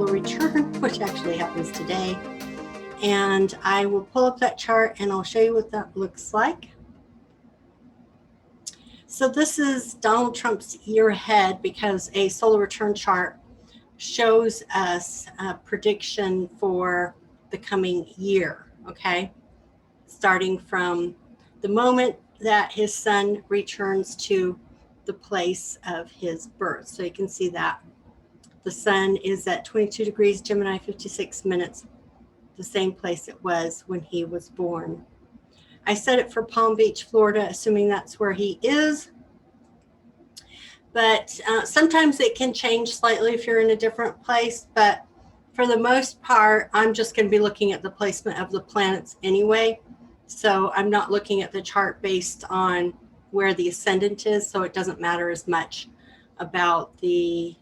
solar return, which actually happens today. And I will pull up that chart and I'll show you what that looks like. So this is Donald Trump's year ahead, because a solar return chart shows us a prediction for the coming year, okay? Starting from the moment that his sun returns to the place of his birth. So you can see that the sun is at 22 degrees Gemini, 56 minutes, the same place it was when he was born. I set it for Palm Beach, Florida, assuming that's where he is. But sometimes it can change slightly if you're in a different place. But for the most part, I'm just going to be looking at the placement of the planets anyway. So I'm not looking at the chart based on where the ascendant is. So it doesn't matter as much about the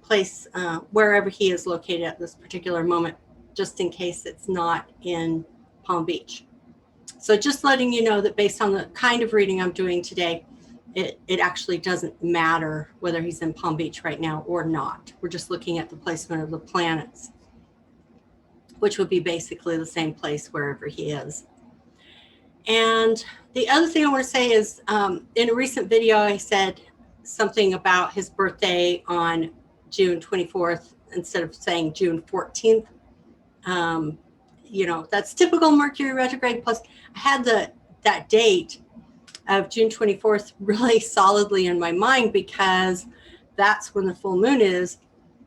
place, wherever he is located at this particular moment, just in case it's not in Palm Beach. So just letting you know that based on the kind of reading I'm doing today, it actually doesn't matter whether he's in Palm Beach right now or not. We're just looking at the placement of the planets, which would be basically the same place wherever he is. And the other thing I want to say is, in a recent video, I said something about his birthday on June 24th instead of saying June 14th. You know, that's typical Mercury retrograde. Plus, I had that date of June 24th really solidly in my mind, because that's when the full moon is.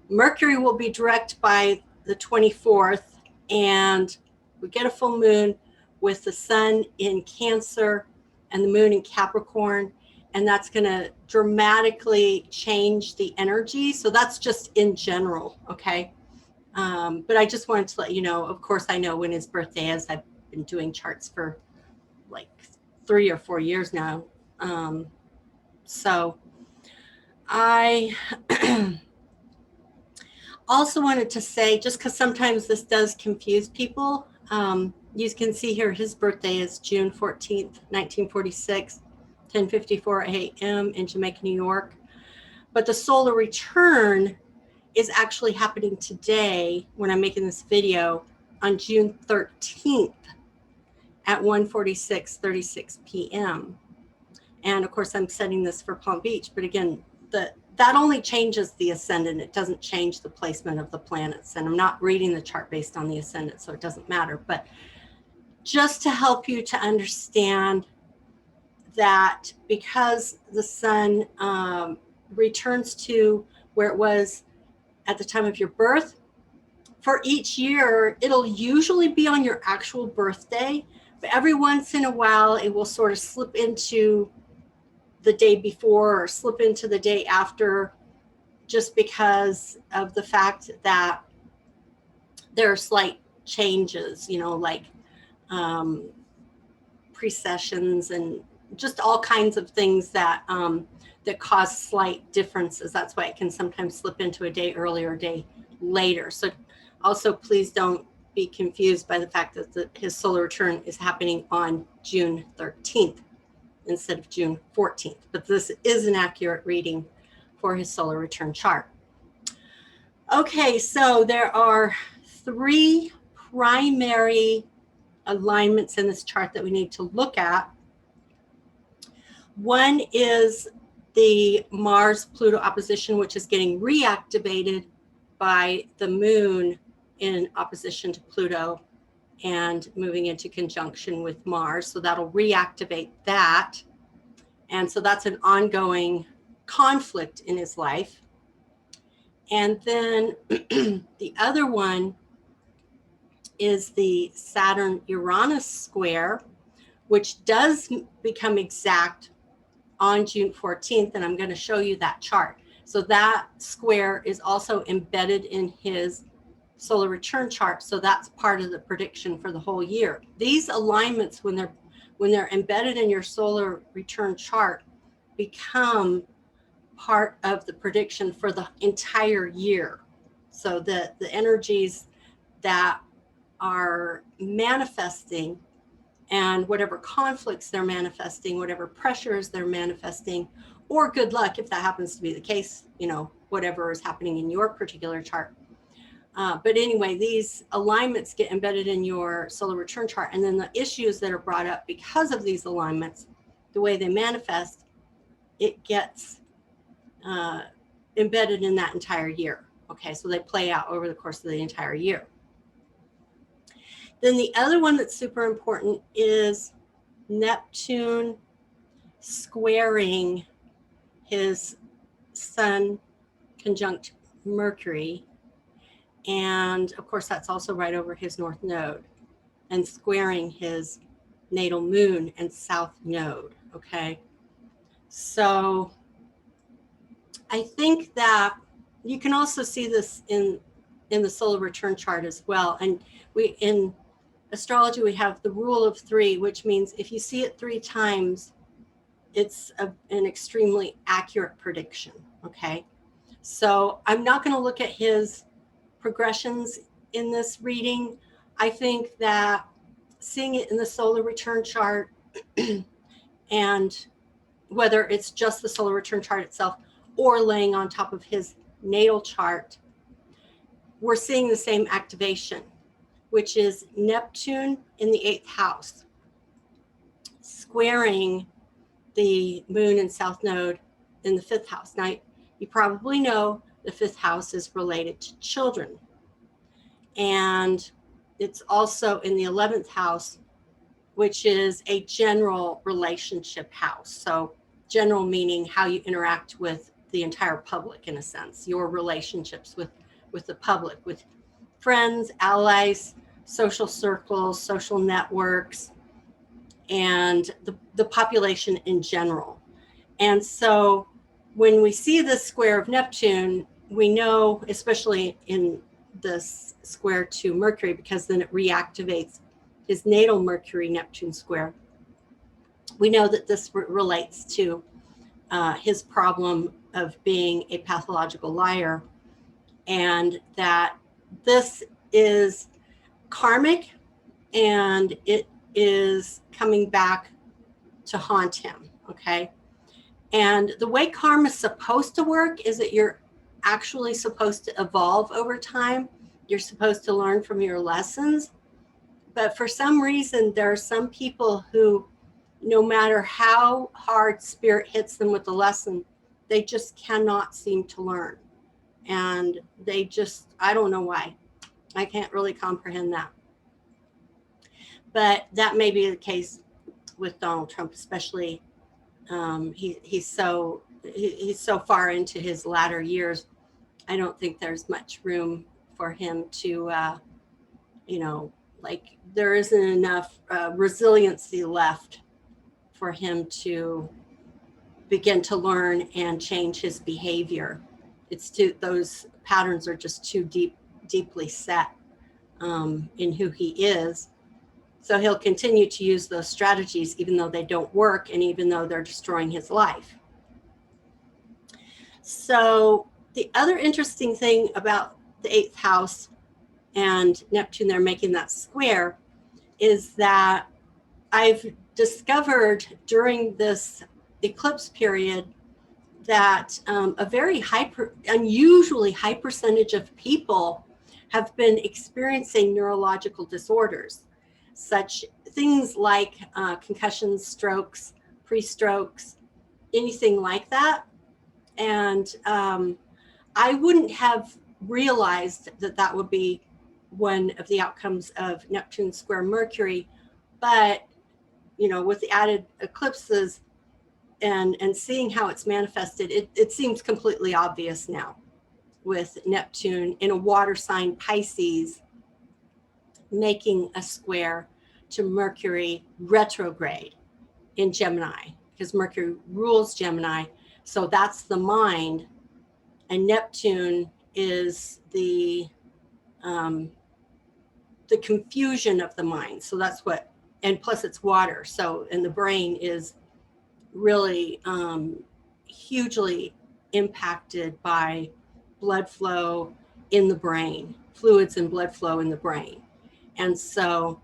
Mercury will be direct by the 24th, and we get a full moon with the sun in Cancer and the moon in Capricorn, and that's going to dramatically change the energy. So that's just in general, okay? But I just wanted to let you know, of course, I know when his birthday is. I've been doing charts for like 3 or 4 years now. So I also wanted to say, just because sometimes this does confuse people, you can see here his birthday is June 14th, 1946, 10:54 a.m. in Jamaica, New York. But the solar return is actually happening today when I'm making this video on June 13th at 1:46:36 p.m. And of course, I'm setting this for Palm Beach. But again, that only changes the ascendant. It doesn't change the placement of the planets. And I'm not reading the chart based on the ascendant, so it doesn't matter. But just to help you to understand that because the sun returns to where it was at the time of your birth, for each year, it'll usually be on your actual birthday, but every once in a while, it will sort of slip into the day before or slip into the day after, just because of the fact that there are slight changes, you know, like precessions and just all kinds of things that that cause slight differences. That's why it can sometimes slip into a day earlier, a day later. So also, please don't be confused by the fact that his solar return is happening on June 13th instead of June 14th. But this is an accurate reading for his solar return chart. Okay, so there are 3 primary alignments in this chart that we need to look at. One is the Mars-Pluto opposition, which is getting reactivated by the moon in opposition to Pluto and moving into conjunction with Mars. So that'll reactivate that. And so that's an ongoing conflict in his life. And then the other one is the Saturn-Uranus square, which does become exact on June 14th, and I'm going to show you that chart. So that square is also embedded in his solar return chart, so that's part of the prediction for the whole year. These alignments, when they're embedded in your solar return chart, become part of the prediction for the entire year. So the energies that are manifesting and whatever conflicts they're manifesting, whatever pressures they're manifesting, or good luck if that happens to be the case, you know, whatever is happening in your particular chart, But anyway, these alignments get embedded in your solar return chart. And then the issues that are brought up because of these alignments, the way they manifest, it gets embedded in that entire year. Okay, so they play out over the course of the entire year. Then the other one that's super important is Neptune squaring his Sun conjunct Mercury. And of course, that's also right over his North Node, and squaring his natal moon and South Node. Okay. So I think that you can also see this in the solar return chart as well. And in astrology, we have the rule of 3, which means if you see it 3 times, it's an extremely accurate prediction. Okay. So I'm not going to look at his progressions in this reading. I think that seeing it in the solar return chart and whether it's just the solar return chart itself or laying on top of his natal chart, we're seeing the same activation, which is Neptune in the 8th house, squaring the moon and South Node in the 5th house. Now, you probably know the 5th house is related to children. And it's also in the 11th house, which is a general relationship house. So general meaning how you interact with the entire public, in a sense, your relationships with the public, with friends, allies, social circles, social networks, and the population in general. And so when we see this square of Neptune, we know, especially in this square to Mercury, because then it reactivates his natal Mercury-Neptune square, we know that this relates to his problem of being a pathological liar, and that this is karmic and it is coming back to haunt him. Okay. And the way karma is supposed to work is that you're actually supposed to evolve over time. You're supposed to learn from your lessons. But for some reason, there are some people who, no matter how hard spirit hits them with the lesson, they just cannot seem to learn. And they just, I don't know why. I can't really comprehend that. But that may be the case with Donald Trump, especially. He's so far into his latter years. I don't think there's much room for him to, like there isn't enough resiliency left for him to begin to learn and change his behavior. Those patterns are just too deeply set in who he is. So he'll continue to use those strategies even though they don't work and even though they're destroying his life. So the other interesting thing about the 8th house and Neptune, they're making that square, is that I've discovered during this eclipse period that a very unusually high percentage of people have been experiencing neurological disorders, such things like concussions, strokes, pre-strokes, anything like that. And I wouldn't have realized that would be one of the outcomes of Neptune square Mercury. But, with the added eclipses and seeing how it's manifested, it seems completely obvious now with Neptune in a water sign, Pisces, making a square to Mercury retrograde in Gemini, because Mercury rules Gemini. So that's the mind, and Neptune is the confusion of the mind. So that's what, and plus it's water. So, and the brain is really hugely impacted by blood flow in the brain, fluids and blood flow in the brain. And so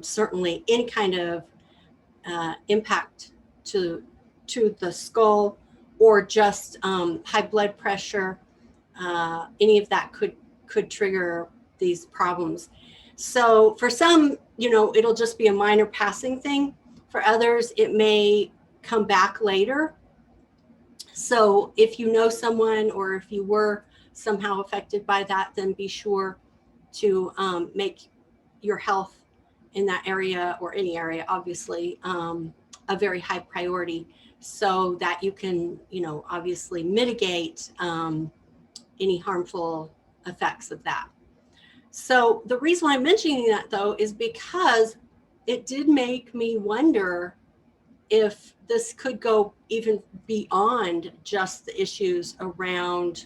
certainly any kind of impact to the skull or just high blood pressure, any of that could could trigger these problems. So for some, you know, it'll just be a minor passing thing. For others, it may come back later. So if you know someone, or if you were somehow affected by that, then be sure to make your health in that area, or any area, obviously, a very high priority, so that you can, you know, obviously mitigate any harmful effects of that. So the reason why I'm mentioning that, though, is because it did make me wonder if this could go even beyond just the issues around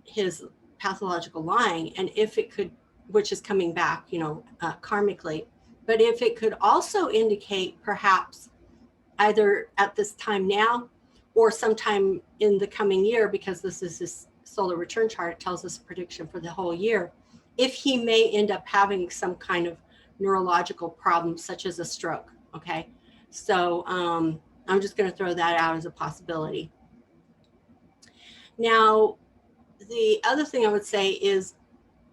his pathological lying, and if it could, which is coming back, you know, karmically, but if it could also indicate perhaps either at this time now or sometime in the coming year, because this is his solar return chart, it tells us a prediction for the whole year, if he may end up having some kind of neurological problem, such as a stroke. Okay, so I'm just going to throw that out as a possibility. Now, the other thing I would say is,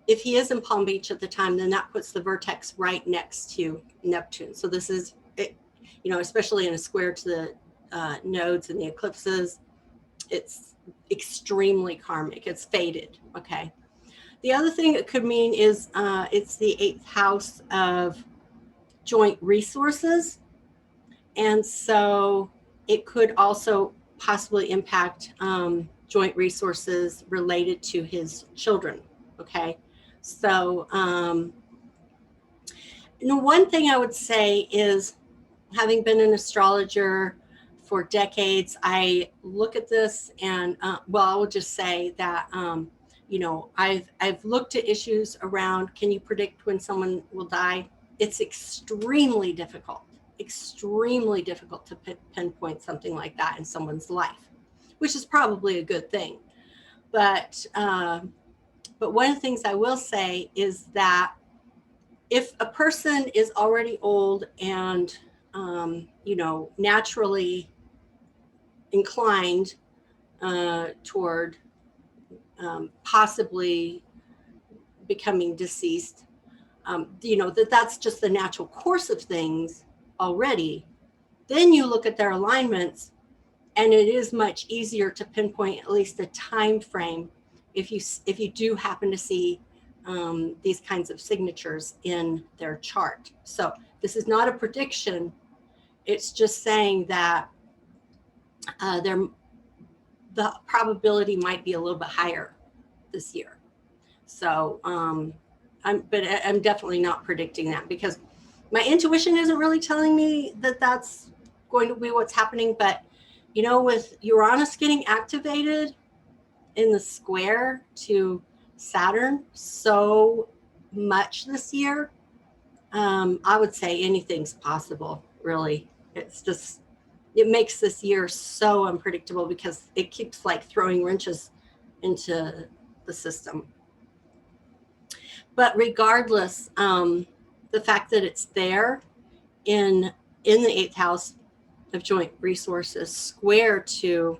if he is in Palm Beach at the time, then that puts the vertex right next to Neptune. So this is, you know, especially in a square to the nodes and the eclipses, it's extremely karmic. It's fated. Okay. The other thing it could mean is it's the 8th house of joint resources. And so it could also possibly impact joint resources related to his children. Okay. So, you know, one thing I would say is, having been an astrologer for decades, I look at this and, well, I will just say that, you know, I've looked at issues around, can you predict when someone will die? It's extremely difficult to pinpoint something like that in someone's life, which is probably a good thing. But one of the things I will say is that if a person is already old and, you know, naturally inclined toward possibly becoming deceased, you know, that's just the natural course of things already, then you look at their alignments, and it is much easier to pinpoint at least a time frame if you do happen to see these kinds of signatures in their chart. So this is not a prediction. It's just saying that the probability might be a little bit higher this year. So I'm definitely not predicting that, because my intuition isn't really telling me that that's going to be what's happening. But, you know, with Uranus getting activated in the square to Saturn so much this year, I would say anything's possible, really. It's just, it makes this year so unpredictable, because it keeps like throwing wrenches into the system. But regardless, the fact that it's there in the 8th house of joint resources, square to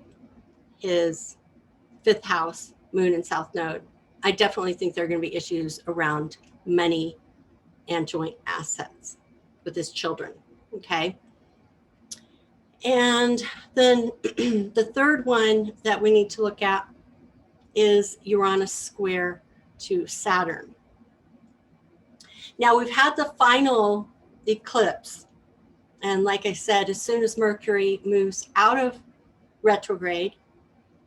his 5th house, moon and south node, I definitely think there are going to be issues around money and joint assets with his children. Okay. And then the third one that we need to look at is Uranus square to Saturn. Now, we've had the final eclipse. And like I said, as soon as Mercury moves out of retrograde,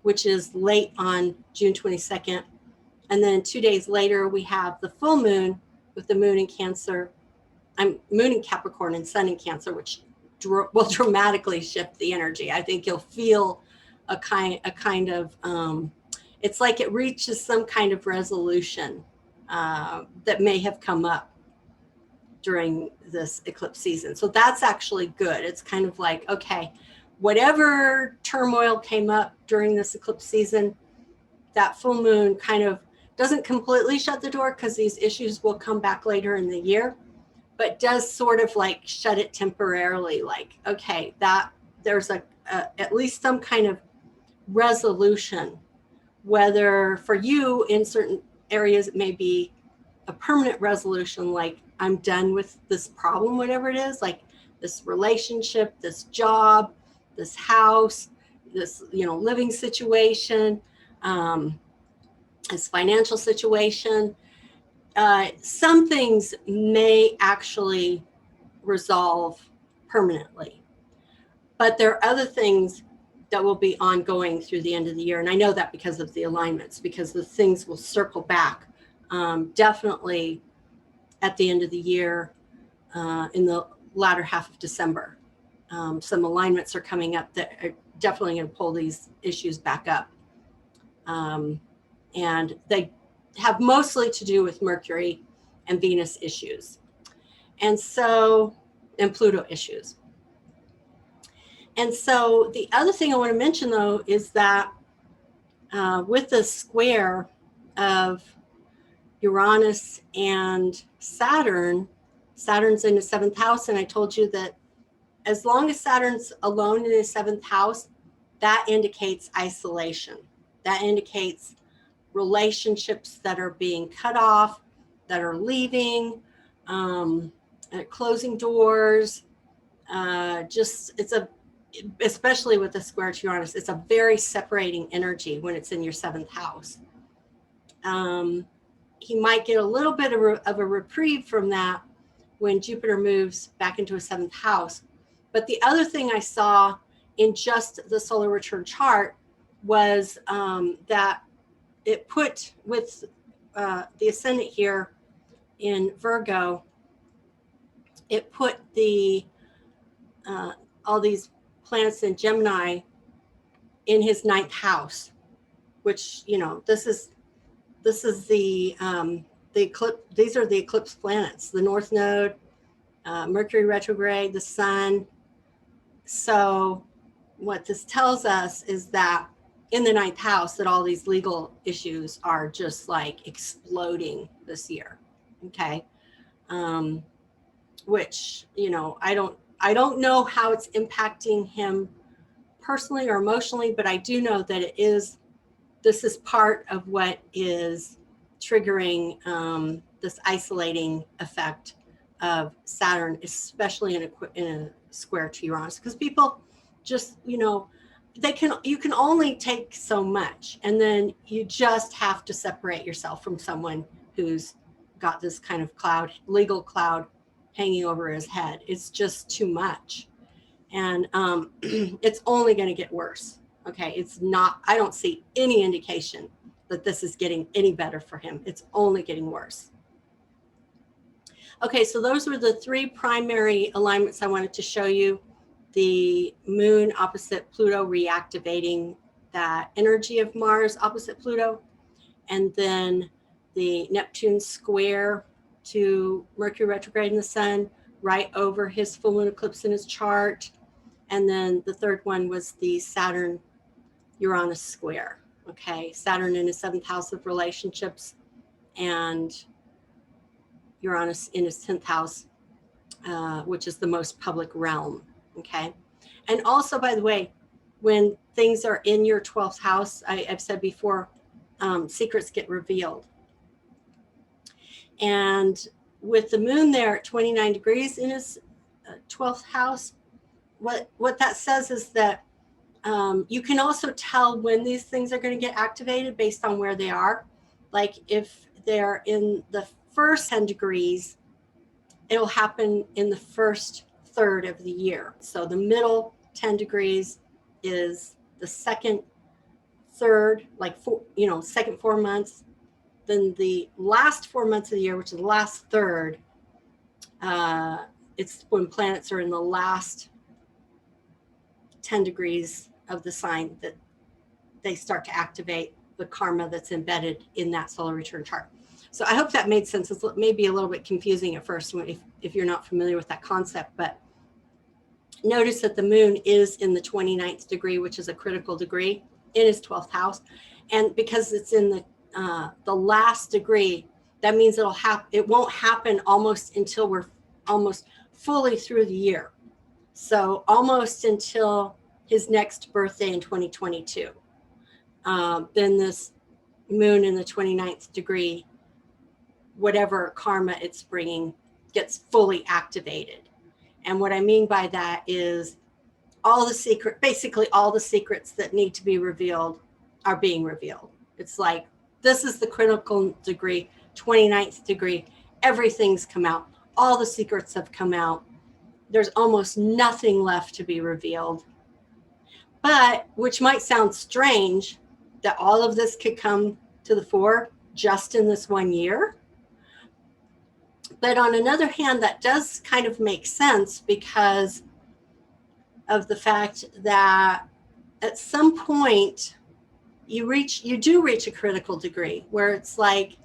which is late on June 22nd, and then 2 days later, we have the full moon with the moon in Cancer, moon in Capricorn and sun in Cancer, which will dramatically shift the energy. I think you'll feel a kind of, it's like it reaches some kind of resolution that may have come up during this eclipse season. So that's actually good. It's kind of like, okay, whatever turmoil came up during this eclipse season, that full moon kind of doesn't completely shut the door, because these issues will come back later in the year, but does sort of like shut it temporarily. Like, okay, that there's at least some kind of resolution, whether for you in certain areas, it may be a permanent resolution, like I'm done with this problem, whatever it is, like this relationship, this job, this house, this, living situation, this financial situation. Some things may actually resolve permanently, but there are other things that will be ongoing through the end of the year. And I know that because of the alignments, because the things will circle back definitely at the end of the year, in the latter half of December. Some alignments are coming up that are definitely going to pull these issues back up. And they have mostly to do with Mercury and Venus issues. And Pluto issues. And so the other thing I want to mention, though, is that with the square of Uranus and Saturn's in the 7th house. And I told you that as long as Saturn's alone in the 7th house, that indicates isolation. That indicates relationships that are being cut off, that are leaving, closing doors. Especially with the square to Uranus, it's a very separating energy when it's in your 7th house. He might get a little bit of a reprieve from that when Jupiter moves back into a 7th house. But the other thing I saw in just the solar return chart was that it put, with the ascendant here in Virgo, it put all these planets in Gemini in his 9th house, which, this is the eclipse. These are the eclipse planets, the North Node, Mercury retrograde, the Sun. So what this tells us is that in the 9th house, that all these legal issues are just like exploding this year. Okay. Which, I don't know how it's impacting him personally or emotionally, but I do know that this is part of what is triggering this isolating effect of Saturn, especially in a square to Uranus, because people just, you can only take so much, and then you just have to separate yourself from someone who's got this kind of legal cloud hanging over his head. It's just too much. And it's only going to get worse. Okay. It's not, I don't see any indication that this is getting any better for him. It's only getting worse. Okay. So those were the 3 primary alignments I wanted to show you. The moon opposite Pluto, reactivating that energy of Mars opposite Pluto. And then the Neptune square to Mercury retrograde in the Sun, right over his full moon eclipse in his chart. And then the third one was the Saturn Uranus square. Okay, Saturn in his 7th house of relationships, and Uranus in his 10th house, which is the most public realm. Okay, and also, by the way, when things are in your 12th house, I've said before, secrets get revealed. And with the moon there at 29 degrees in his 12th house, what that says is that you can also tell when these things are going to get activated based on where they are. Like if they're in the first 10 degrees, it'll happen in the first third of the year. So the middle 10 degrees is the second third, like second 4 months. Then the last 4 months of the year, which is the last third, it's when planets are in the last 10 degrees of the sign that they start to activate the karma that's embedded in that solar return chart. So I hope that made sense. It's maybe a little bit confusing at first if you're not familiar with that concept, but notice that the moon is in the 29th degree, which is a critical degree in his 12th house. And because it's in the last degree, that means it won't happen almost until we're almost fully through the year. So almost until his next birthday in 2022. Then this moon in the 29th degree, whatever karma it's bringing gets fully activated. And what I mean by that is basically all the secrets that need to be revealed are being revealed. It's like, this is the critical degree, 29th degree, everything's come out. All the secrets have come out. There's almost nothing left to be revealed. But, which might sound strange, that all of this could come to the fore just in this 1 year. But on another hand, that does kind of make sense because of the fact that at some point you do reach a critical degree where it's like,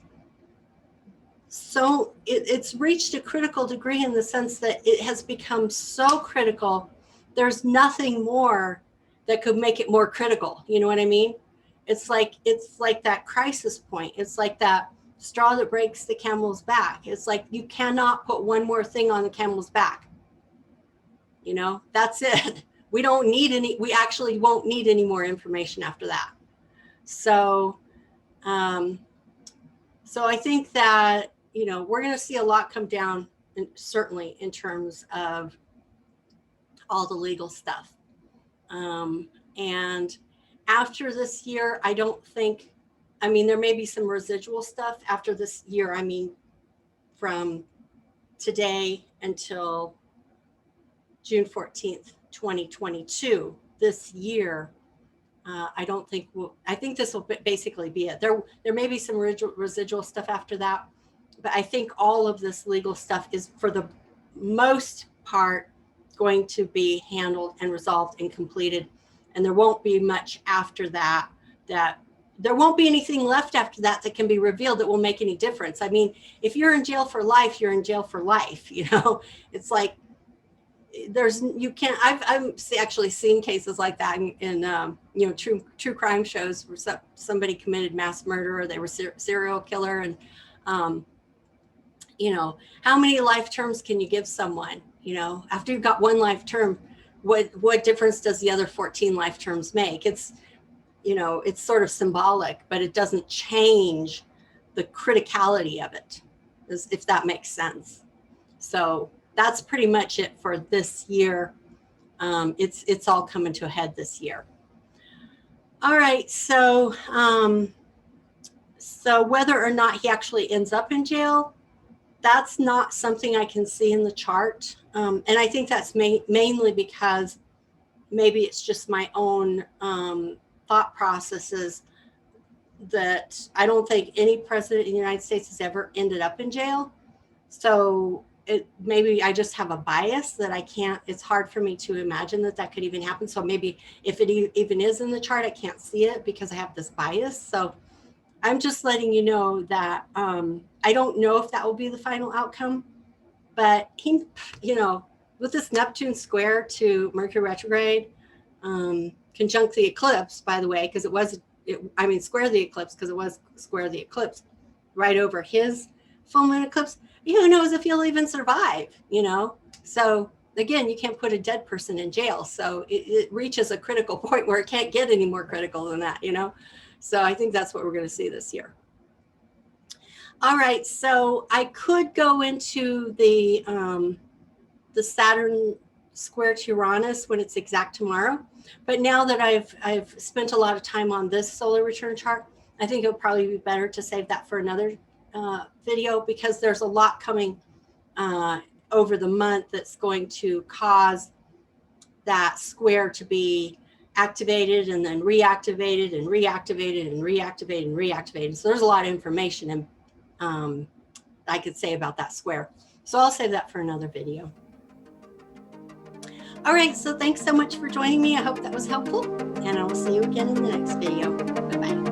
so it's reached a critical degree in the sense that it has become so critical. There's nothing more that could make it more critical. You know what I mean? It's like that crisis point. It's like that straw that breaks the camel's back. It's like, you cannot put one more thing on the camel's back. You know, that's it. We actually won't need any more information after that. So, so I think that, you know, we're going to see a lot come down, and certainly in terms of all the legal stuff. And after this year, I don't think, I mean, there may be some residual stuff after this year. I mean, from today until June 14th, 2022, this year, I don't think I think this will basically be it. There may be some residual stuff after that, but I think all of this legal stuff is, for the most part, going to be handled and resolved and completed. And there won't be much after that, there won't be anything left after that can be revealed that will make any difference. I mean, if you're in jail for life, you're in jail for life, you know. It's like, I've actually seen cases like that in you know, true crime shows where somebody committed mass murder, or they were serial killer, and you know, how many life terms can you give someone? You know, after you've got one life term, what difference does the other 14 life terms make? It's, you know, it's sort of symbolic, but it doesn't change the criticality of it, if that makes sense. So that's pretty much it for this year. It's all coming to a head this year. All right, so so whether or not he actually ends up in jail, that's not something I can see in the chart. And I think that's mainly because maybe it's just my own thought processes, that I don't think any president in the United States has ever ended up in jail. So maybe I just have a bias that it's hard for me to imagine that could even happen. So maybe if it even is in the chart, I can't see it because I have this bias. So I'm just letting you know that I don't know if that will be the final outcome, but he, you know, with this Neptune square to Mercury retrograde, conjunct the eclipse, by the way, because square the eclipse, because it was square the eclipse right over his full moon eclipse. Who knows if he'll even survive, you know? So again, you can't put a dead person in jail. So it reaches a critical point where it can't get any more critical than that, you know? So I think that's what we're going to see this year. All right, so I could go into the Saturn square to Uranus when it's exact tomorrow, but now that I've spent a lot of time on this solar return chart, I think it'll probably be better to save that for another video, because there's a lot coming over the month that's going to cause that square to be activated and then reactivated and reactivated and reactivated and reactivated. So there's a lot of information and I could say about that square. So I'll save that for another video. All right, so thanks so much for joining me. I hope that was helpful, and I will see you again in the next video. Bye-bye.